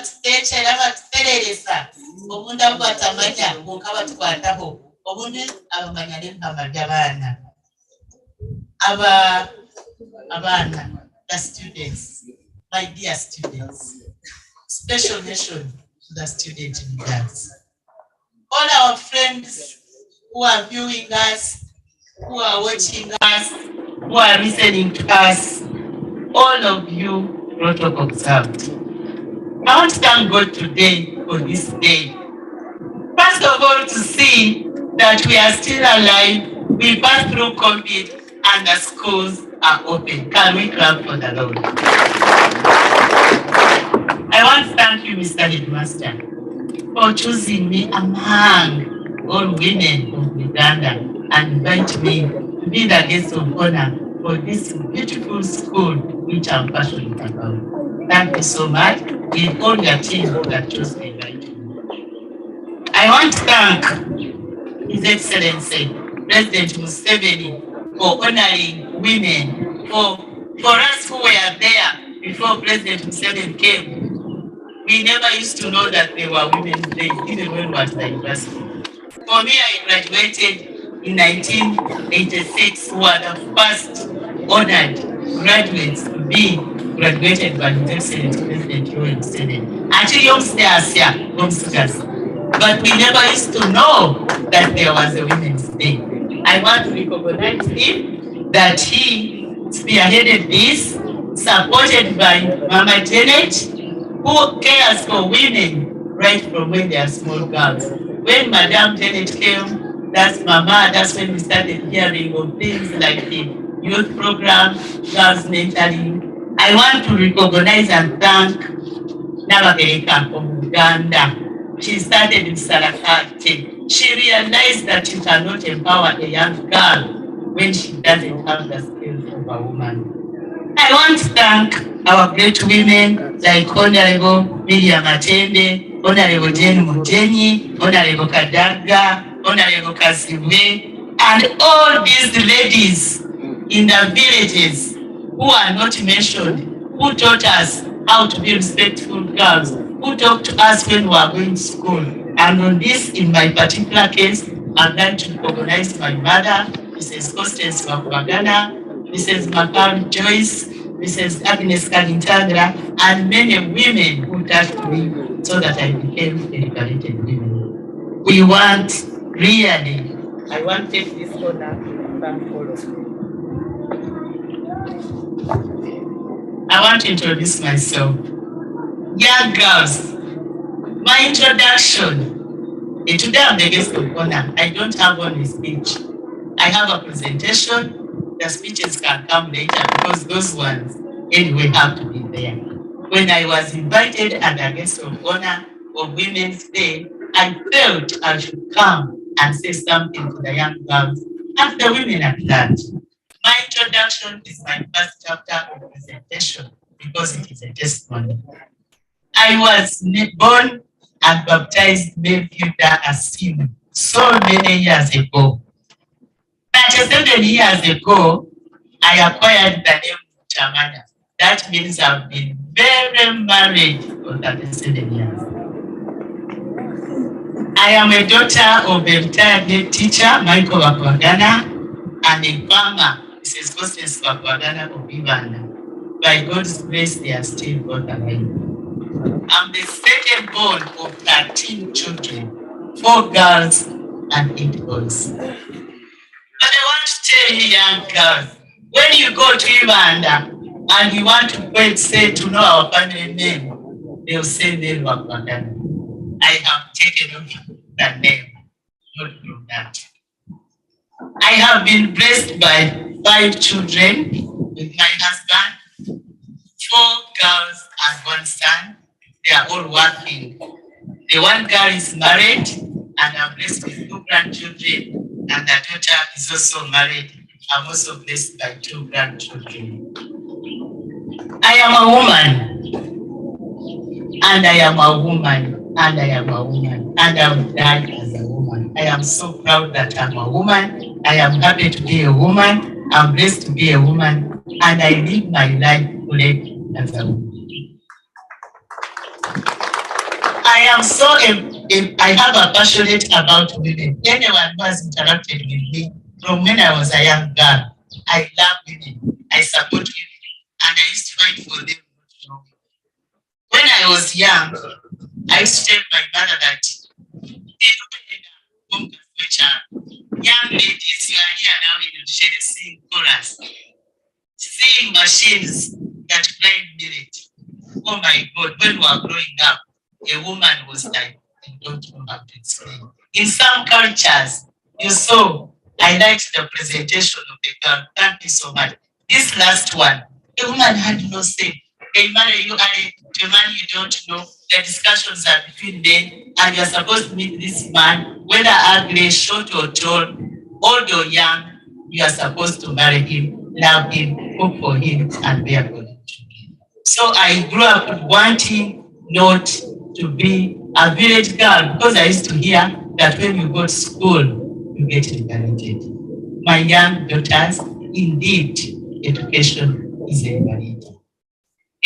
abatuteekera abatutereresa obundi abo batamanya bonka batukwataho obundi abamanya n'empamagya abaana abaana the students, my dear students, special mention to the student leaders, all our friends who are viewing us, who are watching us, who are listening to us, all of you protocol observed. I want to thank God today for this day. First of all, to see that we are still alive, we passed through COVID and the schools are open. Can we clap for the Lord? I want to thank you, Mr. Headmaster, for choosing me among all women of Uganda and invite me to be the guest of honor for this beautiful school which I'm passionate about. Thank you so much. With all your team that chose to invite me. I want to thank His Excellency President Museveni for honoring women, for us who were there before President Museveni came. We never used to know that there were women there, even when we were at the university. For me, I graduated in 1986, who were the first honored graduates to be graduated by His Excellency President Museveni. Actually, youngsters, but we never used to know that there was a Women's Day. I want to recognize him that he spearheaded this, supported by Mama Janet, who cares for women right from when they are small girls. When Madam Janet came, that's Mama, that's when we started hearing of things like the youth program, girls mentoring. I want to recognize and thank Nabagereka from Uganda. She started in Sarakate. She realized that you cannot empower a young girl when she doesn't have the skills of a woman. I want to thank our great women like Honorable Miriam Atende, Honorable Jane Mujenyi, Honorable Kadaga, Honorable Kasiwe, and all these ladies in the villages who are not mentioned, who taught us how to be respectful girls, who talked to us when we were going to school. And on this, in my particular case, I'd like to recognize my mother, Mrs. Constance Wakwagana, Mrs. Makar Joyce, Mrs. Agnes Kalintagra, and many women who touched me so that I became a liberated woman. We want, really, I want to take this honor to thank all of you. I want to introduce myself. Young girls, my introduction. Today I'm the guest of honor. I don't have only speech. I have a presentation. The speeches can come later because those ones anyway have to be there. When I was invited as a guest of honor of Women's Day, I felt I should come and say something to the young girls and the women at large. My introduction is my first chapter of presentation because it is a testimony. I was born and baptized Melchizedek Asim so many years ago. 37 years ago, I acquired the name Chamanya. That means I've been very married for 37 years. I am a daughter of a retired head teacher, Michael Wakwagana, and a farmer, Mrs. Constance Wakwagana of Uganda. By God's grace, they are still both alive. I'm the second born of 13 children, 4 girls and 8 boys. But I want to tell you, young girls, when you go to Uganda and you want to say to know our family name, they'll say Nel Wakwagana. I have taken over that name, not from that. I have been blessed by 5 children with my husband, 4 girls and 1 son. They are all working. The one girl is married, and I'm blessed with 2 grandchildren, and the daughter is also married. I'm also blessed by 2 grandchildren. I am a woman, and I am a woman, and I am a woman, and I will die as a woman. I am so proud that I'm a woman. I am happy to be a woman. I'm blessed to be a woman, and I live my life fully as a woman. I am so, I have a passionate about women. Anyone who has interacted with me from when I was a young girl, I love women. I support women. And I used to fight for them. When I was young, I used to tell my mother that young ladies, you are here now in Rushere sing chorus, sing machines that grind millet. Oh my God, when we were growing up, a woman was like, I don't know how to explain. In some cultures, you saw, I liked the presentation of the girl. Thank you so much. This last one, a woman had no say. A man you are a man you don't know. The discussions are between men, and you're supposed to meet this man, whether ugly, short or tall, old or young, you are supposed to marry him, love him, cook for him, and bear for him. So I grew up wanting not to be a village girl because I used to hear that when you go to school, you get liberated. My young daughters, indeed, education is a liberator.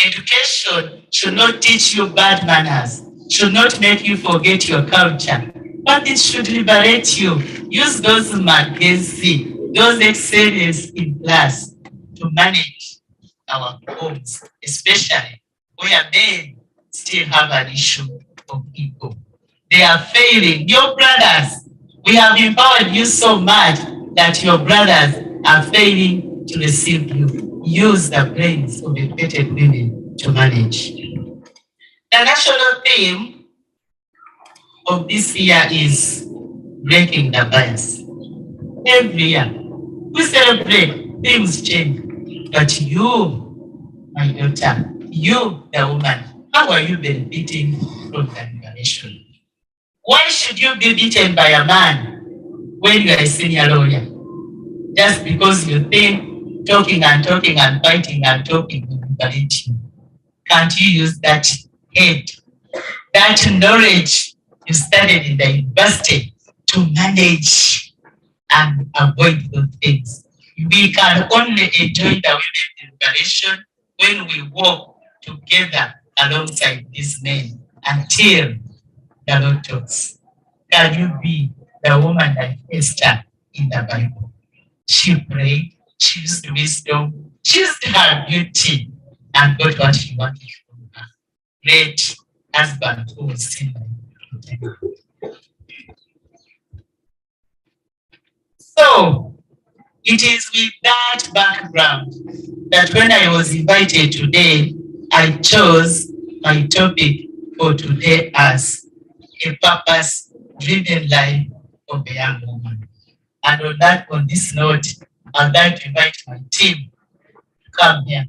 Education should not teach you bad manners, should not make you forget your culture, but it should liberate you. Use those magazines, those excellence in class to manage our homes, especially where men still have an issue of ego. They are failing. Your brothers, we have empowered you so much that your brothers are failing to receive you. Use the brains of educated women to manage. The national theme of this year is breaking the bias. Every year, we celebrate, things change, but you, my daughter, you, the woman, how are you benefiting from the liberation? Why should you be beaten by a man when you are a senior lawyer? Just because you think talking and talking and fighting and talking will liberate you. Can't you use that head, that knowledge you studied in the university to manage and avoid those things? We can only enjoy the women's liberation when we walk together alongside these men until the Lord talks. Can you be the woman like Esther in the Bible? She prayed, she used wisdom, she used her beauty and got what she wanted from her great husband who was still alive. So, it is with that background that when I was invited today, I chose my topic for today as a purpose-driven life of a young woman. And on this note, I'd like to invite my team to come here.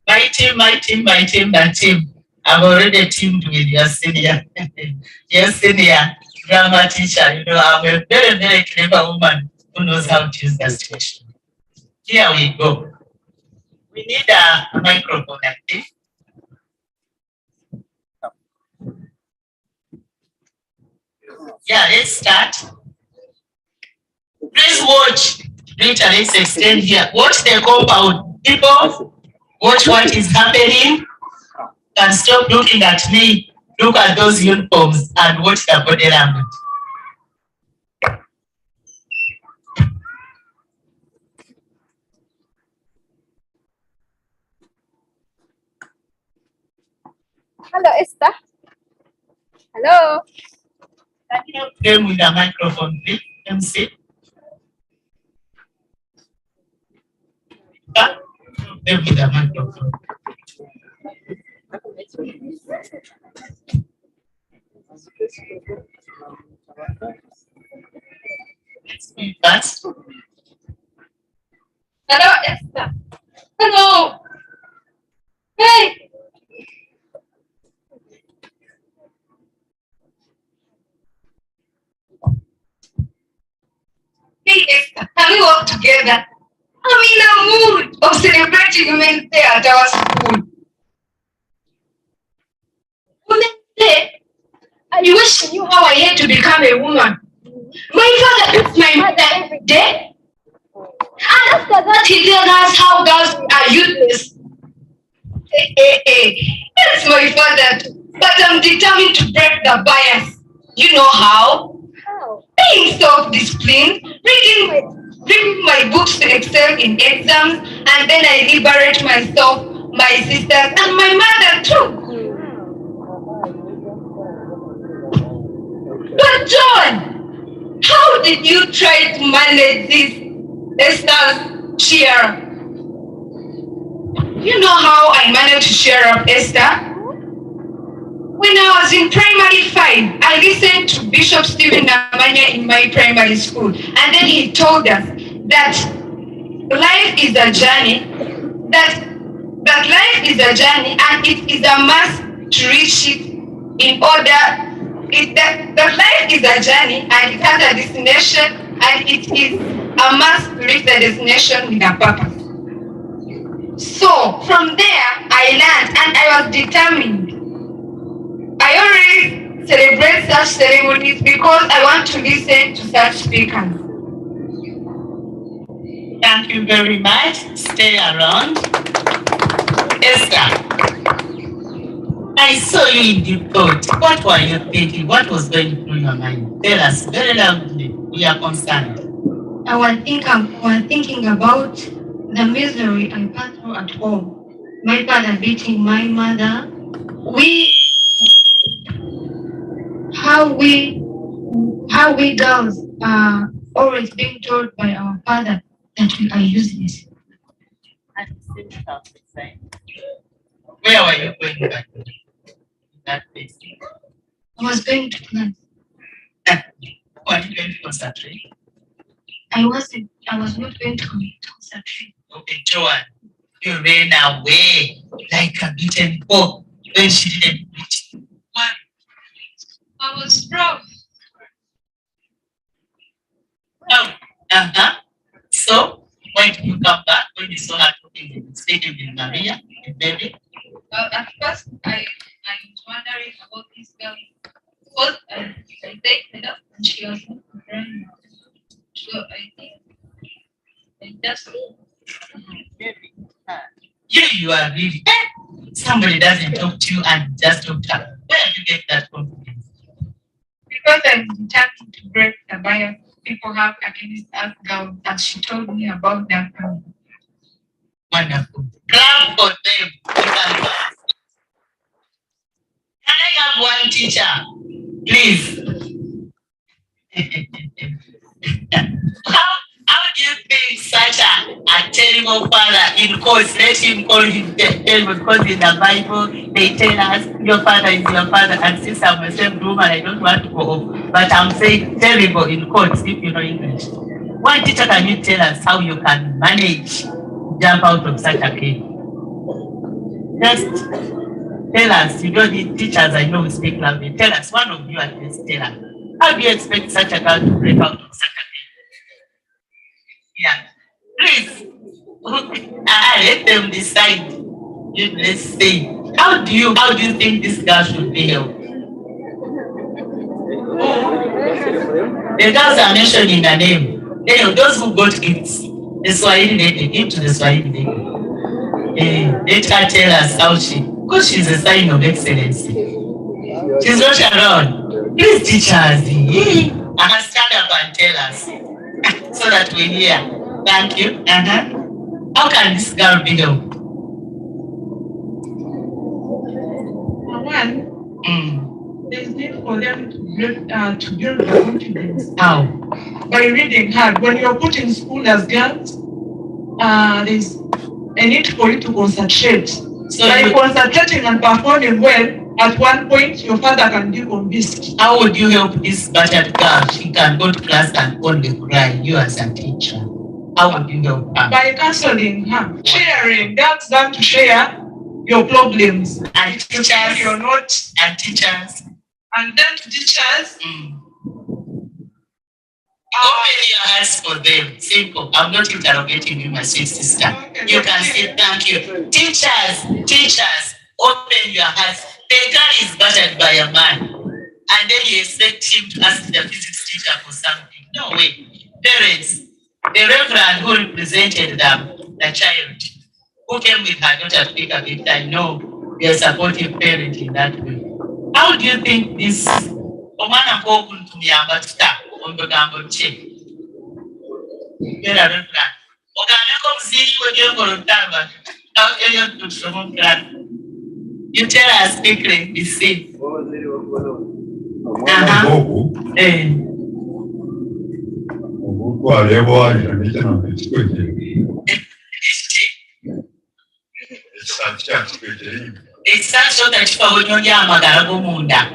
My team. I've already teamed with your senior, your senior drama teacher. You know, I'm a very, very clever woman who knows how to use the situation. Here we go. We need a microphone, I think. Yeah, let's start. Please watch. Later, let's extend here. Watch the compound. People, watch what is happening. And stop looking at me. Look at those uniforms and watch the body language. Hello, Esther. Hello. Can you help them with the microphone, please? MC? Help them with the microphone. Let's be fast. Hello, Esther. Hello. Hey. Hey, Esther, can we work together? I'm in a mood of celebrating Women's Day at our school. Women's Day? I wish you knew how I hate to become a woman. My father beats my mother every day. And after that, he tells us how girls are useless. Hey. That's my father too. am determined to break the bias. You know how? Being self-disciplined, reading my books to excel in exams, and then I liberate myself, my sisters, and my mother too. But John, how did you try to manage this Esther's cheer? You know how I managed to cheer up Esther? When I was in primary 5, I listened to Bishop Stephen Namanya in my primary school, and then he told us that life is a journey, that life is a journey, and it is a must to reach it in order. That life is a journey, and it has a destination, and it is a must to reach the destination with a purpose. So from there, I learned, and I was determined. I always celebrate such ceremonies because I want to listen to such speakers. Thank you very much. Stay around. Esther, I saw you in deep thought. What were you thinking? What was going through your mind? Tell us very loudly. We are concerned. I was thinking about the misery I passed through at home. My father beating my mother. How we girls are always being told by our father that we are useless. Where were you going back in that place? I was going to class. Were you going to concentrate? I was not going to concentrate. Okay, Joanne, you ran away like a beaten dog when she didn't beat you. Why? I was proud. Oh, So, when did you come back? When you saw her talking and speaking with Maria and David? Well, at first, I was wondering about this girl. Because I dated her and she was not crying. So I think I just. You are really. Somebody doesn't talk to you and just talk to her. Where do you get that confidence? Because I'm determined to break the bias people have against us girls, as she told me about that. Wonderful. Clap for them. Can I have one teacher, please? How do you think such a terrible father in quotes, let him call him terrible, because in the Bible they tell us your father is your father, and since I'm a same woman, I don't want to go off, but I'm saying terrible in quotes if you know English. One teacher, can you tell us how you can manage to jump out of such a cave? Just tell us. You don't need teachers, I know we speak loudly. Tell us, one of you at least tell us. How do you expect such a girl to break out of such a cave? Yeah. Please, let them decide. Let's say, how do you think this girl should be helped? The girls are mentioned in the name. Those who got gifts, the Swahili lady, give to the Swahili lady. Let her tell us how because she's a sign of excellency. She's not around. Please teach us. Stand up and tell us so that we hear. Thank you. How can this girl be helped? One, there's need for them to build their confidence. How? By reading hard. When you're put in school as girls, there's a need for you to concentrate. So by concentrating and performing well, at one point your father can be convinced. How would you help this battered girl? She can go to class and only cry, you as a teacher. How would you help her? By counseling her, sharing. That's them to share your problems. And teachers, you're not. And teachers. And then to teachers. Open your hearts for them. Simple. I'm not interrogating you, my sweet sister. Okay, you can say thank you. Teachers, open your hearts. The girl is battered by a man, and then you expect him to ask the physics teacher for something. No way. Parents, the reverend who represented the child, who came with her daughter to pick up it, I know you're a supportive parent in that way. How do you think this omwana mpogun tumyamba tuta ombegambo che? Era rutla. Ogame ko mzili wegengo rutamba. How you to show plan? You tell us quickly, be safe. Ekisaaso takifa wenyonja amagala g'omunda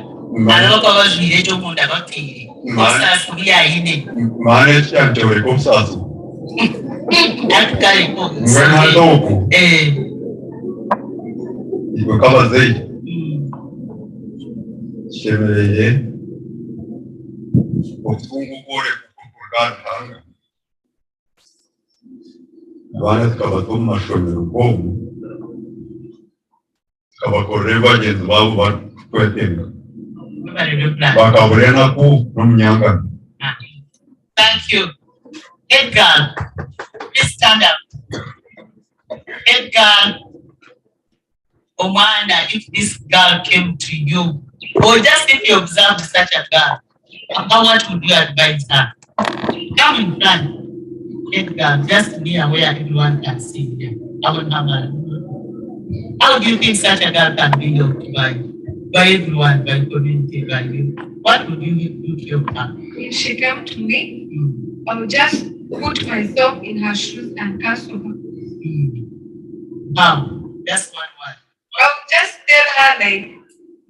alabako bazwire ekyomunda bafiire osaasu lyayine maana ekyantewereka obusaasu atukaleko ngwenatooko igwe kabazeyi kyemereye obukungu bwolekukugantanga abaana tukabata omu mashomero gomu tukabakorera bagenzi baabo bakwetenga bakaburenaku n'omunyangano. Thank you. Edgar, please stand up. Edgar, Omanda, if this girl came to you, or just if you observed such a girl, what would you advise her? Come in front. Edgar, just be aware everyone can see them. How do you think such a girl can be helped by everyone, by community, by you? What would you do to help her? If she came to me, I would just put myself in her shoes and counsel her. How? That's one word. I would just tell her like,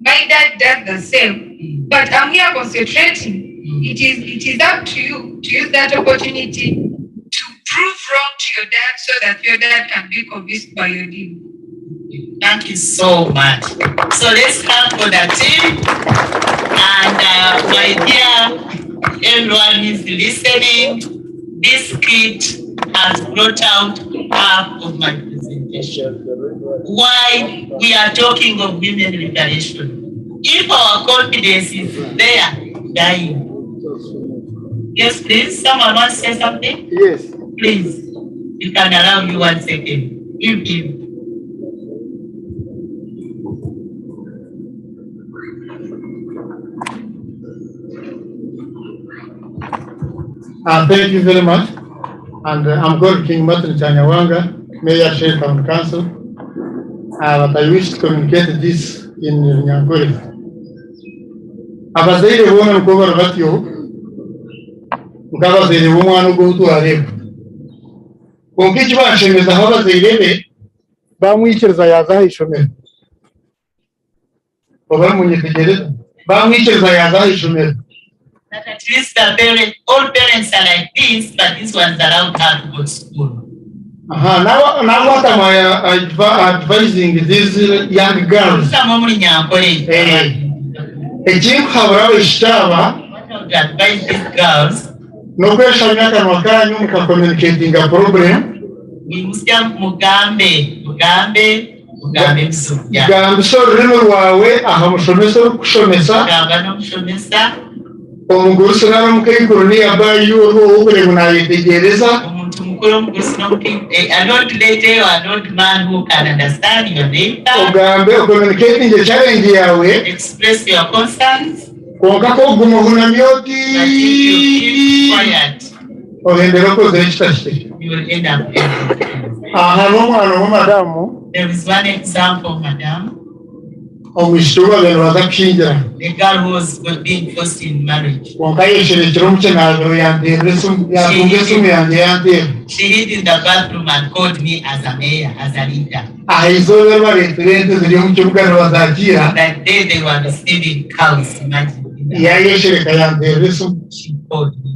my dad does the same, but I'm here concentrating. It is up to you to use that opportunity to prove wrong to your dad so that your dad can be convinced by your deed. Thank you so much. So let's clap for the team. And my dear, everyone is listening. This kid has brought out half of my presentation. Why we are talking of women liberation. If our confidence is there, dying. Yes, please. Someone wants to say something? Yes. Please. We can allow you 1 second. Give him. Thank you very much. And I'm called King Martin Chanyawanga, Mayor Share Town Council. But I wish to communicate this in Nyankore. Abazaire wona mkoba batyo. Ngabazaire wona go to arebe. Konkichi bashemeza abazaire bamwikiriza yaza ishomero. Oba munyitegereza bamwikiriza yaza ishomero. That at least all parents are like this, but this one's allowed her to go to school. Now what am I advising these young girls? What would you advise these girls? No question can communicating a problem. We must mugambe. So remember wawe ahamushomesa kushomesa. Omuguru n'amukayikuru abayo obure munayitegereza omuntu mukuru an old lady or an old man who can understand your name ogambe communicating the challenge yawe express your concerns konka ko gumuguna myoti quiet ogendera ko zechitashite you will end up no madamu there is one example, madam. The girl who was being forced in marriage. She hid in the bathroom and called me as a mayor, as a leader. That day they were receiving cows, imagine. She called me.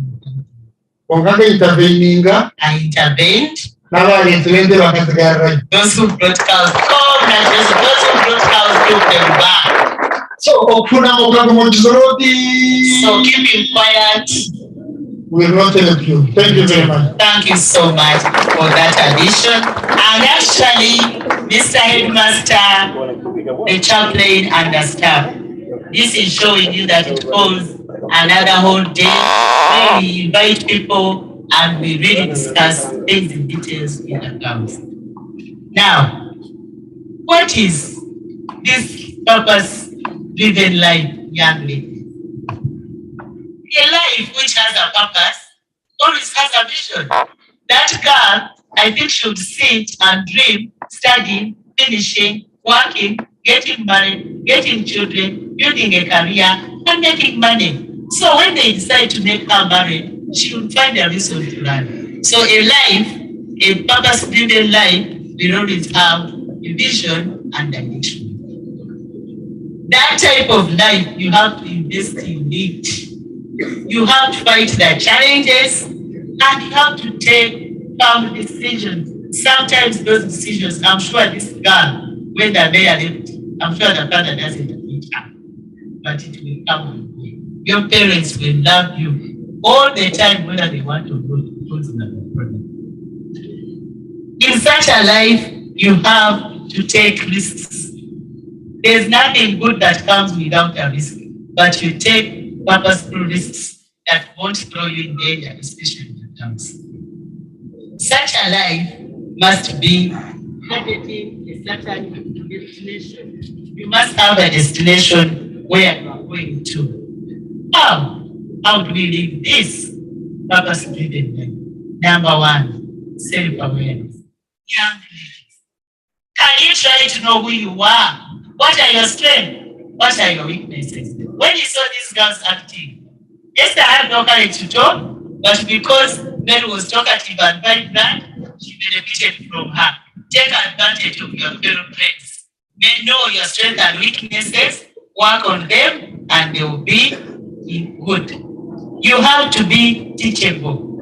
I intervened. Those who brought cows, those who brought cows took them back. So keep quiet. We will not help you. Thank you very much. Thank you so much for that addition. And actually, Mr. Headmaster, the chaplain, and the staff, this is showing you that it goes another whole day where we invite people and we really discuss things in details in the class. Now, what is this purpose driven life, young ladies. A life which has a purpose always has a vision. That girl, I think, should sit and dream, studying, finishing, working, getting married, getting children, building a career, and making money. So when they decide to make her married, she will find a reason to run. So a life, a purpose-driven life, will always have a vision and direction. That type of life, you have to invest in it. You have to fight the challenges, and you have to take firm decisions. Sometimes those decisions, I'm sure this girl, when the mayor left, I'm sure the father doesn't meet her, but it will come and go. Your parents will love you all the time, whether they want to go to problem. In such a life, you have to take risks. There's nothing good that comes without a risk, but you take purposeful risks that won't throw you in danger, especially in the towns. Such a life must be targeting a certain destination. You must have a destination where you are going to. How do we live this purpose-driven life? Number one, self-awareness. Young ladies, can you try to know who you are? What are your strengths? What are your weaknesses? When you saw these girls acting, Esther had no courage to talk, but because Mary was talkative and vibrant, she benefited from her. Take advantage of your fellow friends. They know your strengths and weaknesses, work on them, and they will be good. You have to be teachable.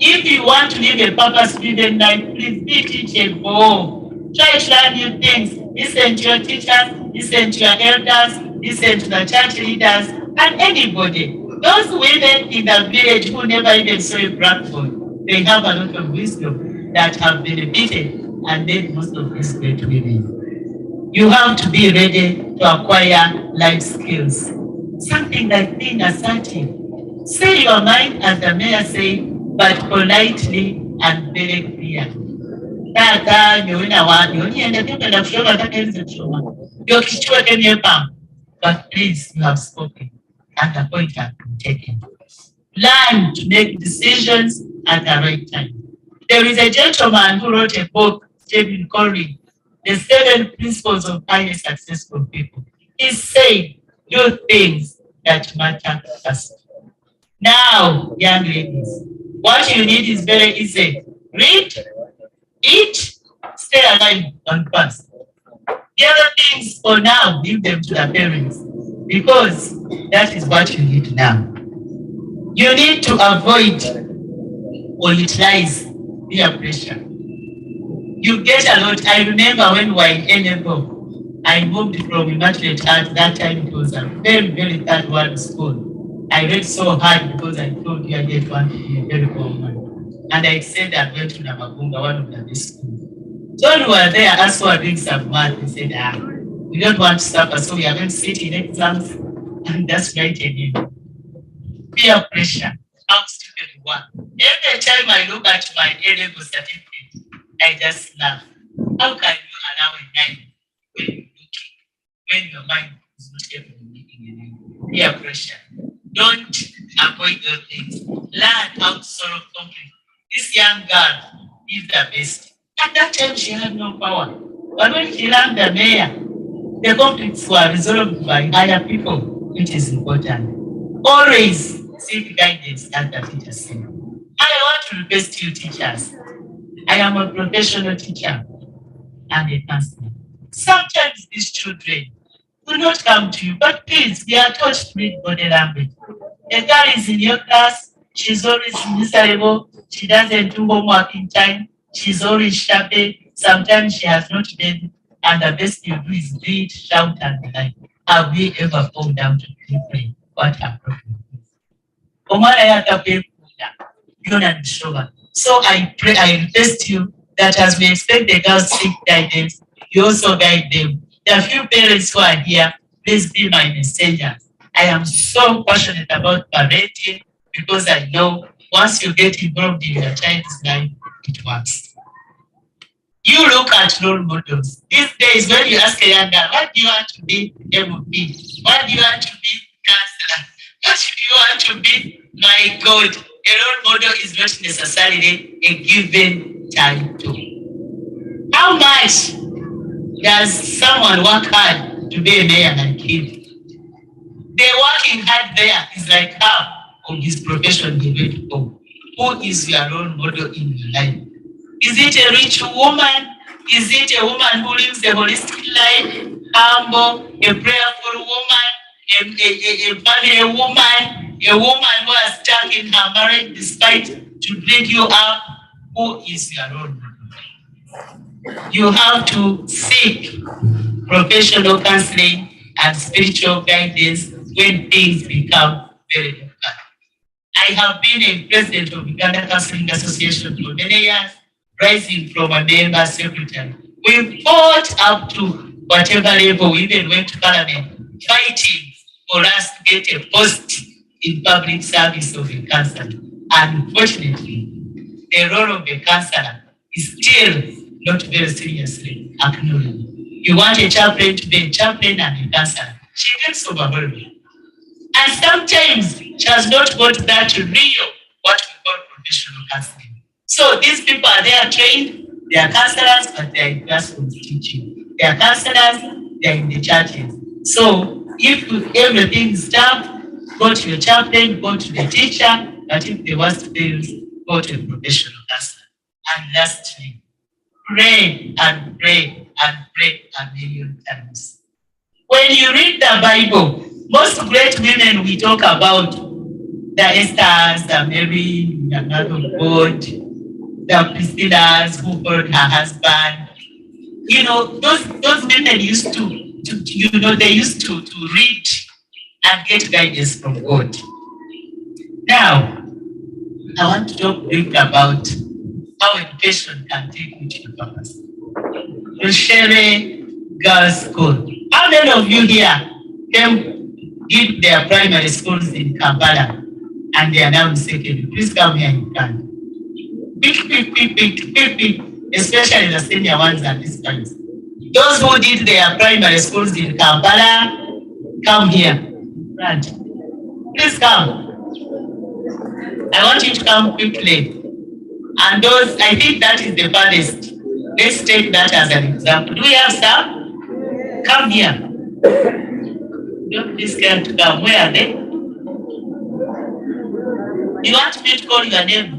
If you want to live a purpose-driven life, please be teachable. Try to learn new things. Listen to your teachers, listen to your elders, listen to the church leaders, and anybody. Those women in the village who never even saw a blackboard, they have a lot of wisdom that have benefited and made most of these great women. You have to be ready to acquire life skills. Something like being assertive. Say your mind, as the mayor said, but politely and very clearly. But please, you have spoken and the point has been taken. Learn to make decisions at the right time. There is a gentleman who wrote a book, Stephen Covey, The 7 Principles of Highly Successful People. He said, do things that matter first. Now, young ladies, what you need is very easy. Read, eat, stay alive, and fast. The other things for now, leave them to the parents, because that is what you need now. You need to avoid or utilize peer pressure. You get a lot. I remember when we were in A-level, I moved from Immaculate Heart. That time it was a very, very third world school. I read so hard because I thought you get want to be a very common. And I said I went to Namagunga, one of the best schools. So when we were there, as we were doing some math, they said, we don't want to suffer, so we are going to sit in exams and just write a name. Peer pressure. How stupid you are. Every time I look at my A-level certificate, I just laugh. How can you allow a 9 when you're looking, when your mind is not capable of making a name? Peer pressure. Don't avoid those things. Learn how to solve conflict. This young girl is the best. At that time, she had no power. But when she learned the mayor, the conflicts were resolved by higher people, which is important. Always seek guidance, as the teacher said. I want to request you, teachers. I am a professional teacher and a counselor. Sometimes these children will not come to you, but please, they are taught to read body language. The girl is in your class, she's always miserable, she doesn't do homework in time, she's always shabby, sometimes she has not been, and the best you do is read, shout, and the like. Have we ever fallen down to pray? What a problem. So I pray, I request you that as we expect the girls seek guidance, you also guide them. The few parents who are here, please be my messengers. I am so passionate about parenting because I know once you get involved in your child's life, it works. You look at role models. These days, when you ask a young girl, what do you want to be? They will be. What do you want to be? Counselor. What do you want to be? My God, a role model is not necessarily a given title. How much does someone work hard to be a mayor like him? The working hard there is like half of his profession he went for. Who is your role model in your life? Is it a rich woman? Is it a woman who lives a holistic life, humble, a prayerful woman, a family woman, a woman who has stuck in her marriage despite to bring you up? Who is your role model? You have to seek professional counseling and spiritual guidance when things become very difficult. I have been a president of Uganda Counseling Association for many years, rising from a member secretary. We fought up to whatever level, we even went to parliament, fighting for us to get a post in public service of a counselor. Unfortunately, the role of a counselor is still not very seriously acknowledged. You want a chaplain to be a chaplain and a counselor. She gets overwhelmed. And sometimes she has not got that real, what we call professional counseling. So these people are there trained, they are counselors, but they are in classrooms teaching. They are counselors, they are in the churches. So if everything is tough, go to your chaplain, go to the teacher, but if the worst fails, go to a professional counselor. And lastly, pray and pray and pray a million times. When you read the Bible, most great women we talk about, the Esthers, the Mary, the Mother of God, the Priscillas who followed her husband. You know, those women used they used to read and get guidance from God. Now, I want to talk briefly about how education can take you to your purpose. Rushere Girls School. How many of you here did their primary schools in Kampala and they are now in secondary? Please come here and can. Quick, especially the senior ones at this point. Those who did their primary schools in Kampala, come here. Right. Please come. I want you to come quickly. And those, I think that is the farthest. Let's take that as an example. Do we have some? Come here. Don't be scared to come. Where are they? You want me to call your name?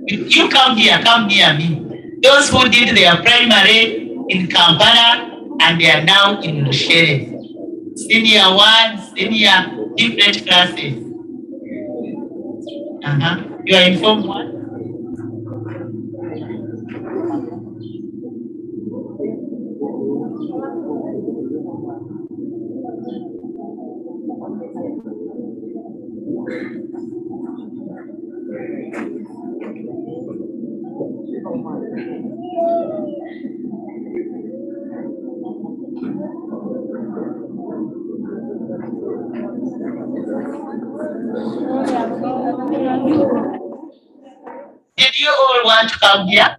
You come here, come near me. Those who did their primary in Kampala and they are now in Rushere. Senior one, senior, different classes. You are informed one? Did you all want to come here?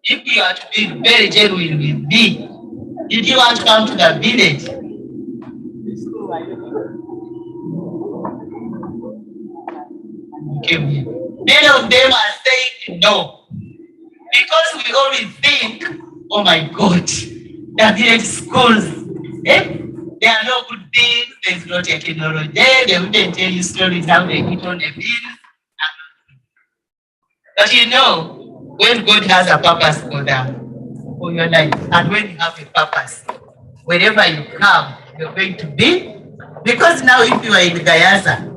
If you are to be very genuine with me, did you want to come to the village? You came here. Many of them are saying no. Because we always think, oh my God, the village schools, there are no good things, there's no technology, they wouldn't tell you stories how they eat on the field. But you know, when God has a purpose for your life, and when you have a purpose, wherever you come, you're going to be. Because now if you are in Gayaza,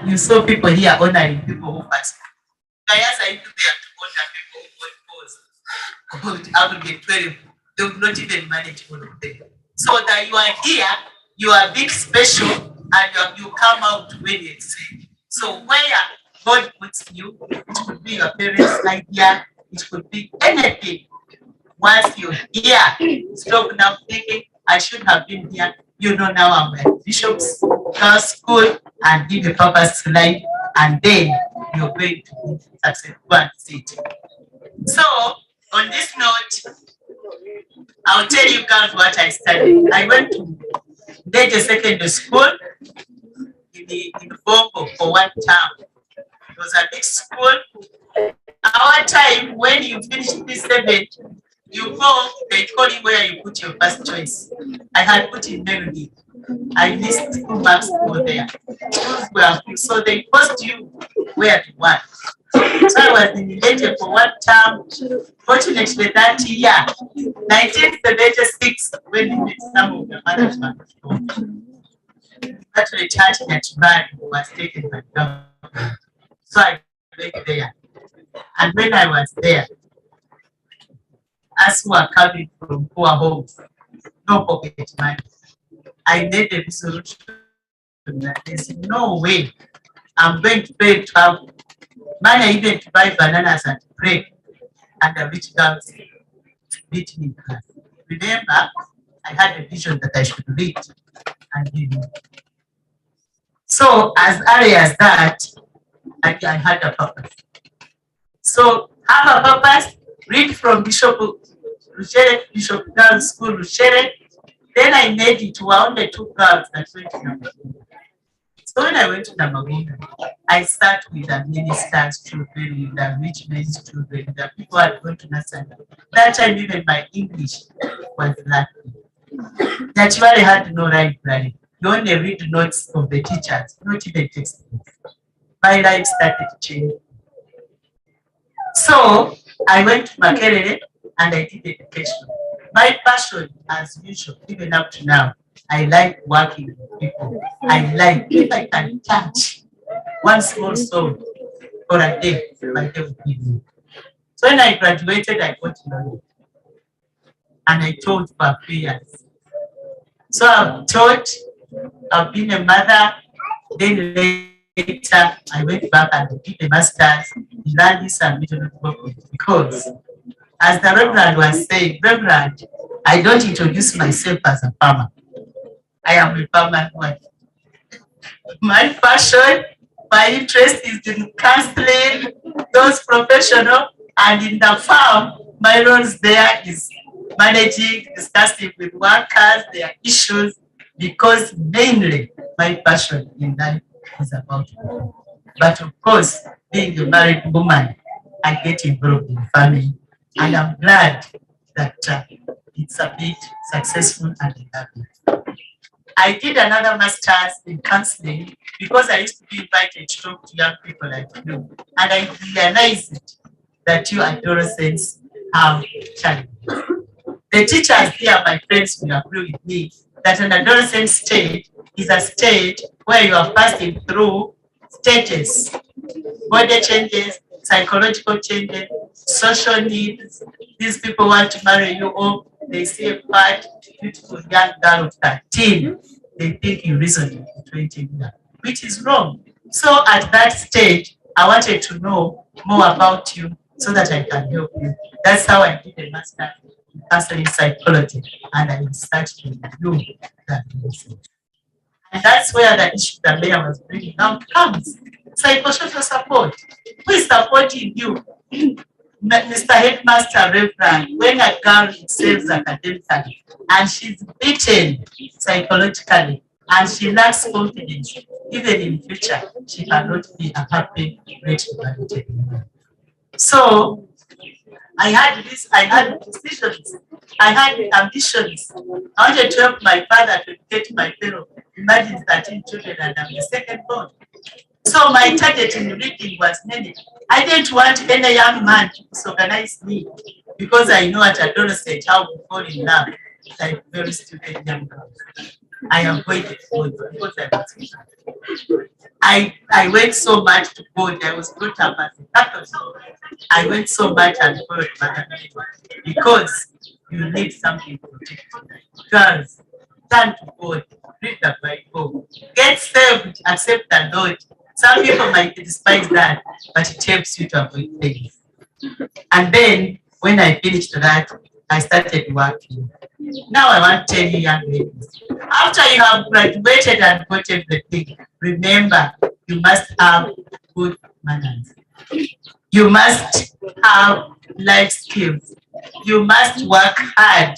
you saw people here honoring people who passed. Gayaza, if they have to honor people who God aggregate 12, they will not even manage all of them. So that you are here, you are big special, and you come out when you excel. So where God puts you, it could be your parents' idea, it could be anything. Once you're here, stop now thinking, I should have been here. You know, now I'm at Bishop's Girls School and give a purpose to life, and then you're going to be successful and sit. So, on this note, I'll tell you guys what I studied. I went to Deje Secondary School in Bongo for 1 term. It was a big school. Our time, when you finish P7, you go, they call you where you put your first choice. I had put in Melody. I missed 2 marks over there. So they post you where to work. So I was in Deje for 1 term. Fortunately, that year, 1976, when we met some of the management, actually church in Atimbari was taken by government. So I went there. And when I was there, as who are coming from poor homes, no pocket money, I made a resolution that there's no way I'm going to pay to have money even to buy bananas and bread and the rich girls to meet me in class. Remember, I had a vision that I should read and give you. So as early as that, I had a purpose. So have a purpose, read from Bishop Rushere, Bishop Girls School Rushere. Then I made it to only 2 girls that went to Namagunga. So when I went to Namagunga, I sat with the ministers' children, with the rich men's children, the people who had gone to nursery. That time even my English was lacking. That's why I had no library. You only read notes of the teachers, not even textbooks. My life started changing. So I went to Makerere and I did education. My passion, as usual, even up to now, I like working with people. I like, if I can touch one small soul for a day, my day would be me. So when I graduated, I got married. And I taught for 3 years. So I've taught, I've been a mother, then later I went back and did a master's in language and regional development because, as the Reverend was saying, Reverend, I don't introduce myself as a farmer. I am a farmer wife. My passion, my interest is in counseling those professionals, and in the farm, my roles there is managing, discussing with workers, their issues, because mainly my passion in life is about people. But of course, being a married woman, I get involved in farming, and I'm glad that it's a bit successful and happy. I did another master's in counseling because I used to be invited to talk to young people like you, and I realized that you adolescents have challenges. The teachers here, my friends, will agree with me that an adolescent stage is a stage where you are passing through stages, body changes, psychological changes, social needs. These people want to marry you off. They see a fat, beautiful young girl of 13. They think you reason to 20 years, which is wrong. So at that stage, I wanted to know more about you so that I can help you. That's how I did a master's in counseling psychology, and I researched in you that research. And that's where the issue that Leah was bringing up comes. Psychosocial support. Who is supporting you? Mr. Headmaster Reverend, when a girl excels academically and she's beaten psychologically and she lacks confidence, even in future, she cannot be a happy, great humanity. So I had decisions, I had ambitions. I wanted to help my father to educate my fellow. Imagine 13 children and I'm the second born. So my target in reading was many. I didn't want any young man to disorganize me because I know at adolescent how to fall in love like very stupid young girls. I avoided both because I went so much to board. I was brought up as a Catholic. I went so much and followed Mother because you need something to protect. Girls, turn to God, read the Bible, get saved, accept the Lord. Some people might despise that, but it helps you to avoid things. And then when I finished that, I started working. Now I want to tell you, young ladies, after you have graduated and got everything, remember you must have good manners. You must have life skills. You must work hard.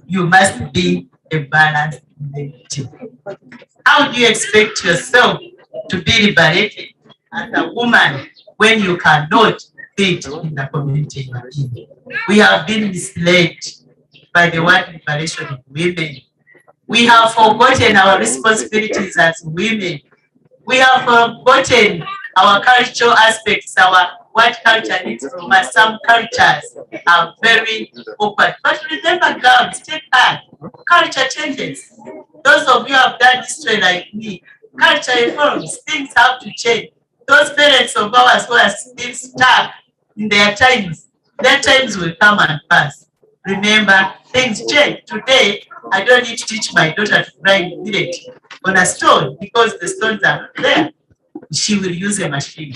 You must be a balanced individual. How do you expect yourself to be liberated as a woman when you cannot fit in the community you are in? We have been misled by the word liberation of women. We have forgotten our responsibilities as women. We have forgotten our cultural aspects, what culture needs from us. Some cultures are very awkward. But remember, girls, take heart. Culture changes. Those of you who have done history like me, culture evolves. Things have to change. Those parents of ours who are still stuck in their times will come and pass. Remember, things change. Today, I don't need to teach my daughter to grind millet on a stone because the stones are not there. She will use a machine.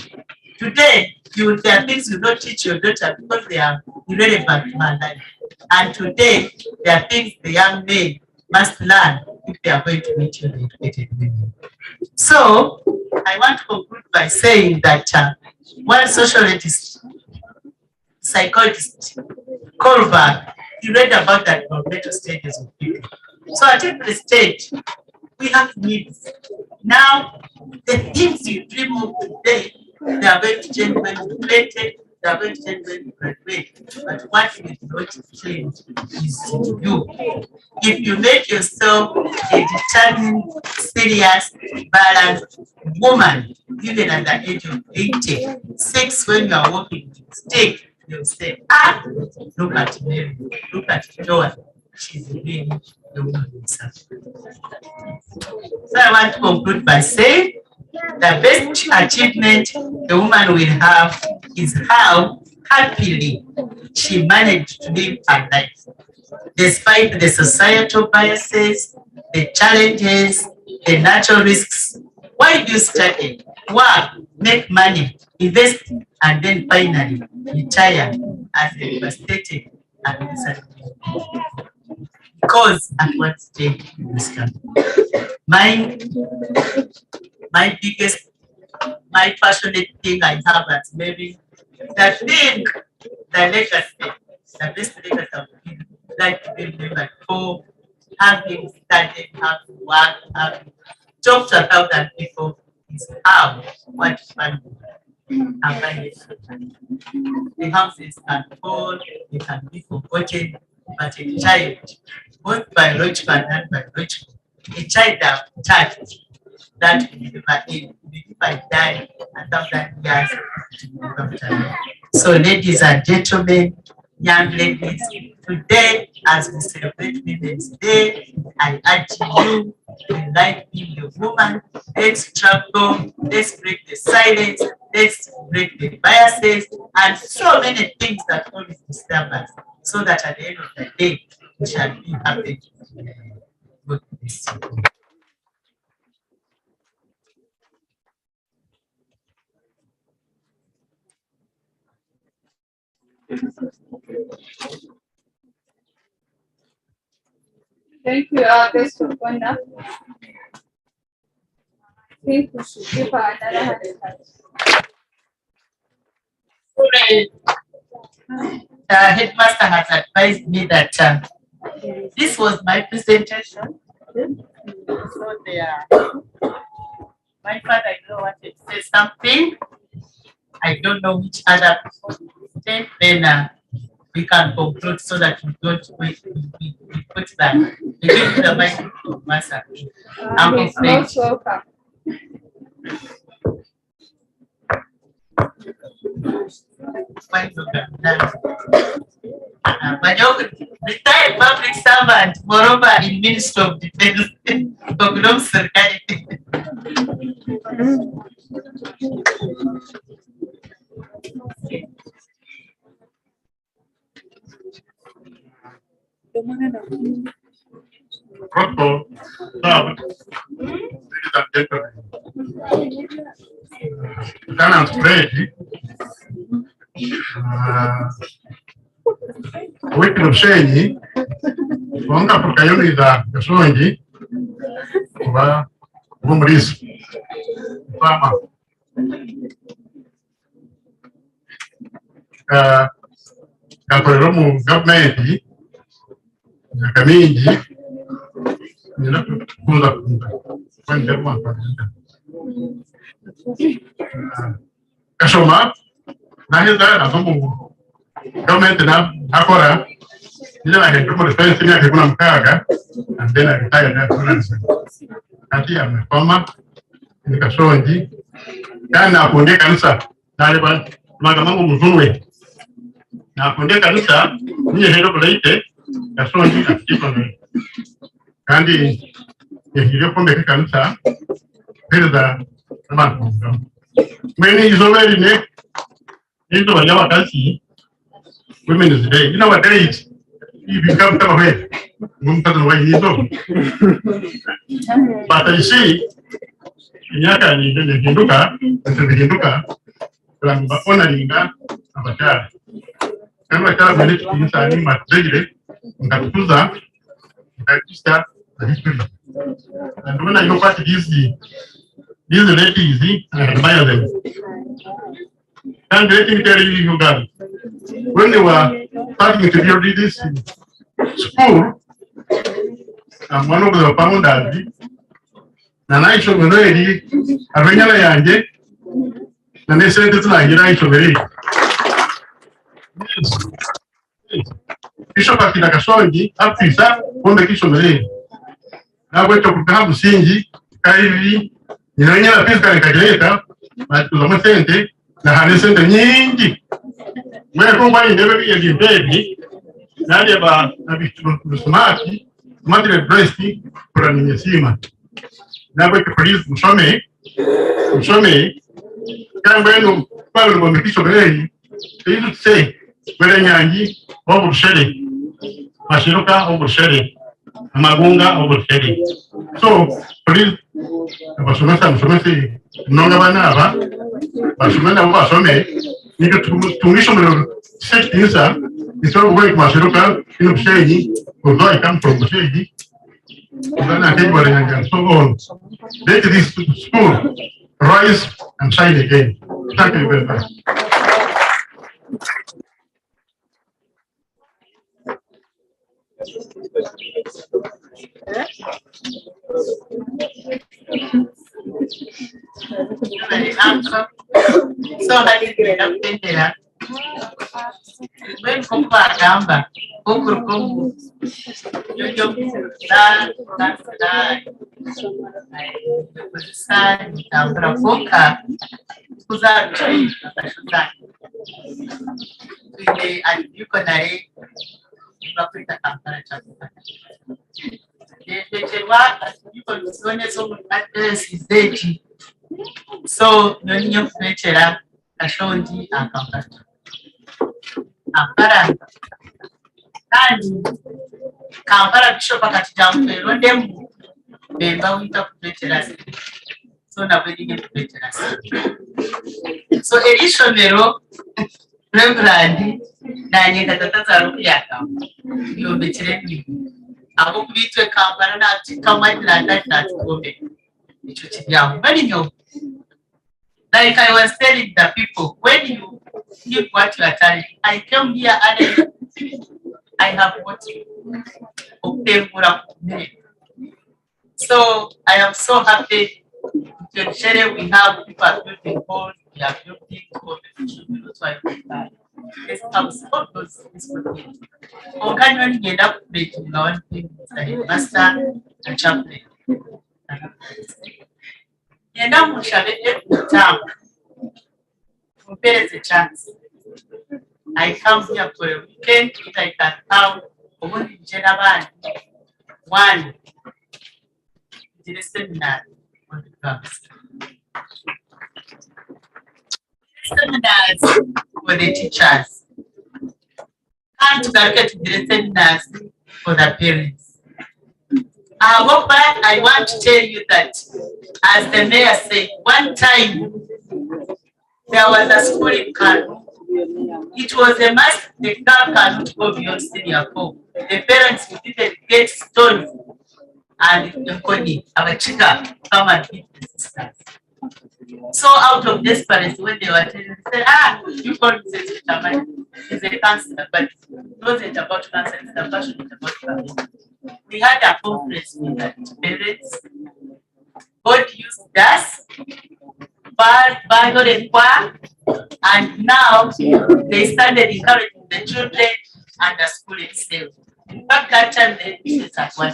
Today, there are things you don't teach your daughter because they are irrelevant to her life. And today, there are things the young men must learn if they are going to meet you educated women. So, I want to conclude by saying that one sociologist, psychologist, Kohlberg, he read about the developmental stages of people. So at every stage, we have needs. Now, the things you dream of today, they are going to change when you graduate, they are going to change when you graduate. But what will not change is you. If you make yourself a determined, serious, balanced woman, even at the age of 86, when you are walking with a stick, you'll say, look at Mary, look at Joan. She's really the woman herself. So I want to conclude by saying the best achievement a woman will have is how happily she managed to live her life, despite the societal biases, the challenges, the natural risks. Why do you study? Work, make money, invest, and then finally retire as a devastated administrator. Because at one stage in this country, my passionate thing I have as maybe the thing, the legacy, the best legacy of people like to be remembered for having studied, having worked, having talked to 1,000 people is how what family and financial. The houses can fall, they can be forgotten, but a child, both biological and non-biological, a child that touched that will never end, if I die 1,000 years to become child. So ladies and gentlemen, young ladies, today as we celebrate Women's Day, I urge you to like being a woman. Let's struggle, let's break the silence, let's break the biases and so many things that always disturb us, so that at the end of the day, we shall be happy. God bless you. Thank you, guest of honor. I think we should give her another hand. Headmaster has advised me that this was my presentation. So there, my father-in-law wanted to say something. I don't know which other people say. Then we can conclude so that we don't wait. We put that. We give the mic to Master. He's most welcome. Retired public servant, moreover in Ministry of Defense, Rushere, wanga tukayoniza gasongi kuba umurizo fama gakorera mu gavumenti myaka mingi nyina kuza kwanja mwaka kashoma naheza nazomu gavumenti nakora nila nahenda mu defense myaka 16 and then I retired after ati amekoma nikashonji kandi nakunde kanisa naleba magamangu muzumwe nakunde kanisa niye hero bulaite kashonji akikono kandi yehire kombe kanisa pereza abantu mwene izoberi ne into banyama kasi women's day what day is you become away mumtazo wa hizo but I see nyaka ni hinduka kwa honoringa abachara kama chara mwele tukinisa ni matrejire ngatukuza ngakista history and when I look at these ladies I admire them and let me tell you guys when they were starting to build this school I'm one of the founders na naisho mwenyewe aranyala yanje na nesente tunagira naisho mbere kisho pakina kasongi afisa kombe kisho mbere nabwo cyo kugaha musingi kaivi nyanya pesa nikajeleta batuza masente na hanesente nyingi mwe kumba indebe ya gimbebi nali ba nabitu smart dressing kwa ninyesima nabwo ke police mushome kamba eno pale ngo mekisho mbere izo tse mbere nyangi Rushere mashiruka Rushere amagunga Rushere so please abasomesa nonga banaba basomena basome niko tungisho mbere sekinsa iso work mashiruka ino Rushere although I come from Rushere then I think and so on let this school rise and shine again. Thank you very much. So when Gamba, Okurgo, so nonyo kuchera kashondi akampata Ampara kandi Kampala Bishop akatijambe rondemu bemba wita kuletera so na bwinge kuletera so erishomero Reverend na nyenda tataza rukiyaka yombekere ni abo kubitwe Kampala na kama ndanda tatugombe ico kijyaho bari nyo like I was telling the people when you give what you are telling. I came here and I have what so I am so happy to share we have people building homes, we are building competition, that's why we buy. I'm so close to this community. Can you get up with one thing, master and chaplain? And now we shall let the town. There is a chance. I come here for a weekend if I can come. Only Jenavan one the seminar on the class. Seminars for the teachers. Can't target the seminars for the parents. However, I want to tell you that, as the mayor said, one time there was a school in Kano. It was a must, the car cannot go beyond senior 4. The parents didn't get stones and the Koni, our chica, come and hit the sisters. So out of desperation, when they were telling me, they said, you call this is a cancer, but it wasn't about cancer, it's about family. We had a conference with the parents. God used us, and now they started encouraging the children and the school itself. In fact, that time the business at one.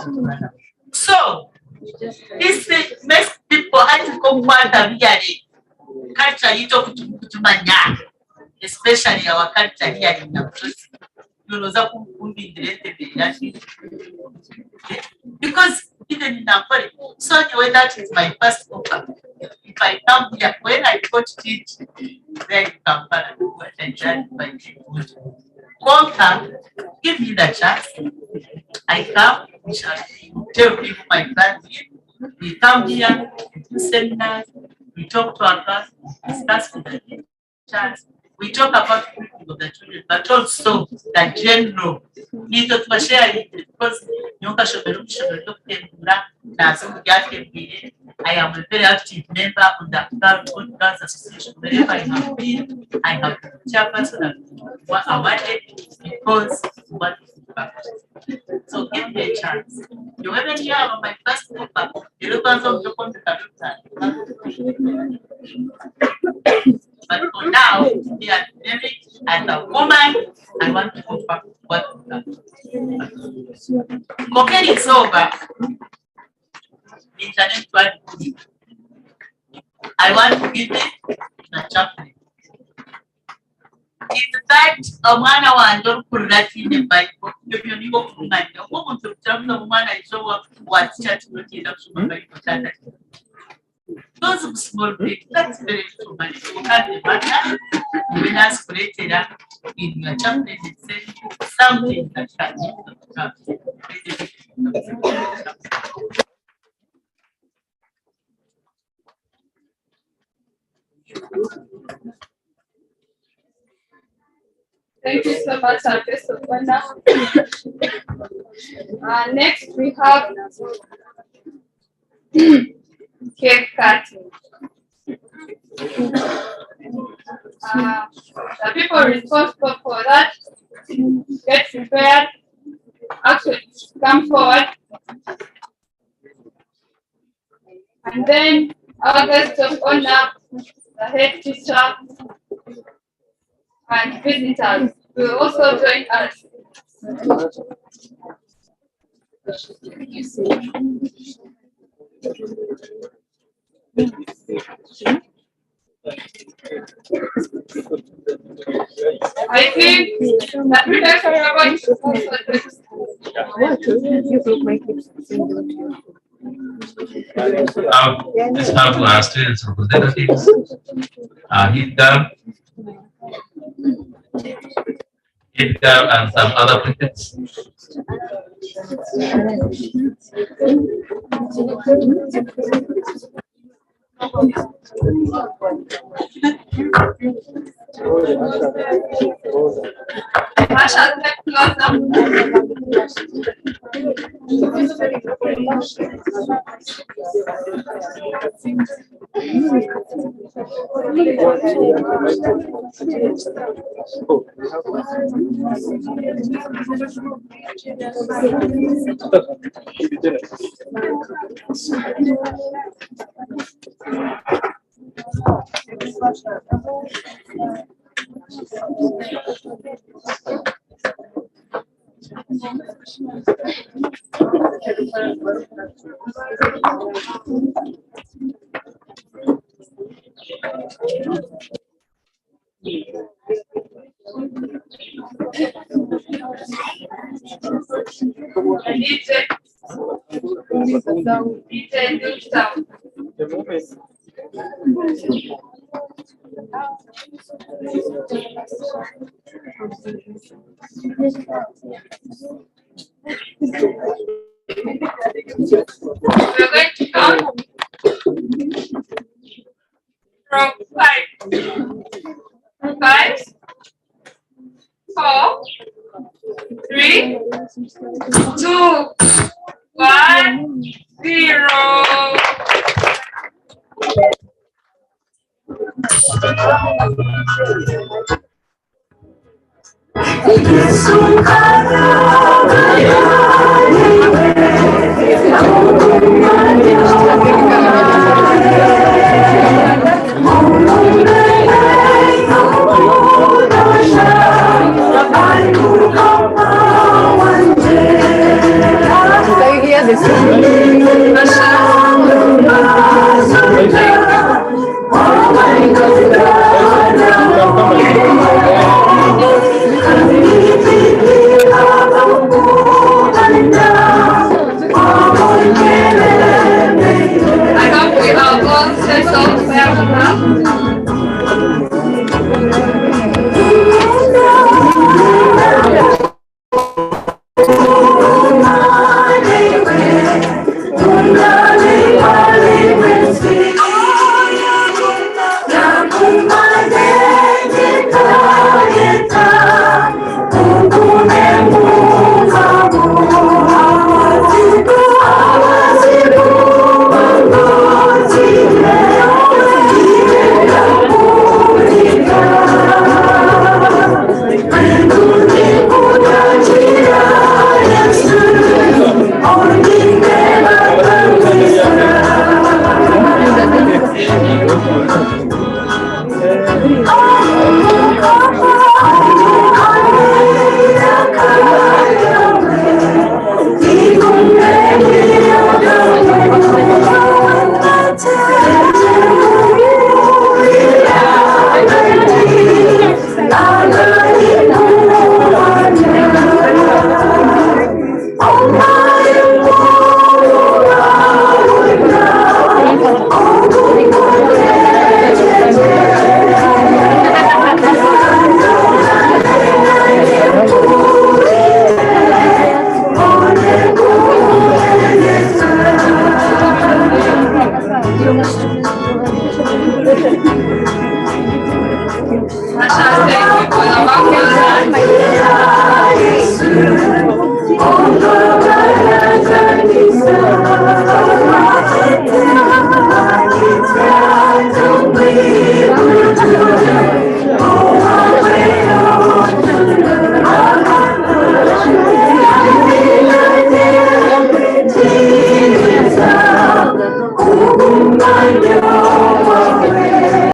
So this makes people actually come culture you talk to especially our culture here in Naprosi. Because even in Napoli, so anyway, that is my first offer. If I come here, when I got it, then you can what I done by Conquer, give me the chance. I come, we shall tell people my plan. We come here, we do seminars, we talk to our class, we discuss with the teachers, we talk about the children, but also the general. Need to share it because I am a very active member of the Girls Association. Wherever I have been, I have been chairperson and awarded because what is the So give me a chance. You haven't heard of my first paper. You look at some but for now, we are married as a woman. I want to go back to what Cocaine is over. Internet one. I want to give it a chaplain. In fact, a man I don't put that in the Bible. If you go to my woman to tell the woman I show up what church not in the those small things, that's very too much. You can't imagine when I created up in your chaplain and said something that Thank you so much, Professor Wanda. Next, we have cake cutting. The people responsible for that get prepared, actually come forward. And then our guest of honor, the head teacher, and visitors will also join us. I think that we are going to let's have our students representatives, Edgar, and some other prefects. We're going to count from 5, 4, 3, 2, 1, 0. Yesu